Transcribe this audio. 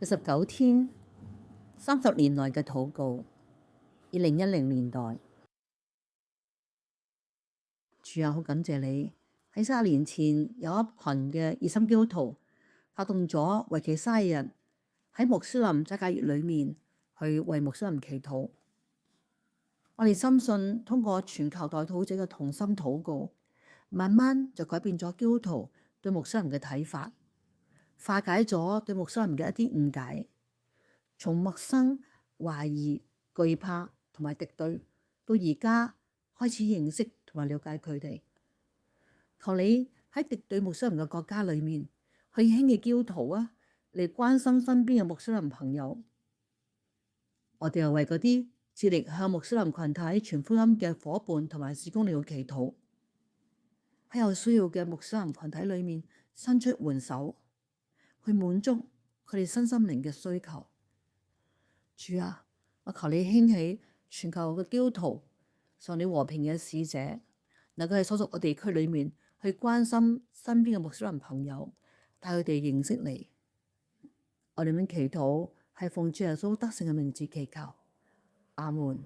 19天30年來嘅禱告。2010年代，主啊，好感謝你喺30年前有一群嘅熱心基督徒發動咗為期30日喺穆斯林齋戒月裏面去為穆斯林祈禱。我哋深信通過全球代禱者嘅同心禱告，慢慢就改變咗基督徒對穆斯林嘅睇法，化解咗對穆斯林嘅一啲誤解，從陌生、懷疑、懼怕同埋敵對，到而家開始認識同埋了解佢哋。求你喺敵對穆斯林嘅國家裏面，去興起基督徒啊，嚟關心身邊嘅穆斯林朋友。我哋又為嗰啲致力向穆斯林群體傳福音嘅夥伴同埋事工嚟到祈禱，喺有需要嘅穆斯林群體裏面伸出援手，去滿足佢哋身心靈嘅需求。主啊，我求你興起全球嘅基督徒，上你和平嘅使者，能夠喺所屬嘅地區裏面去關心身邊嘅穆斯林朋友，帶佢哋認識你。我哋咁祈禱係奉主耶穌得勝嘅名字祈求，阿門。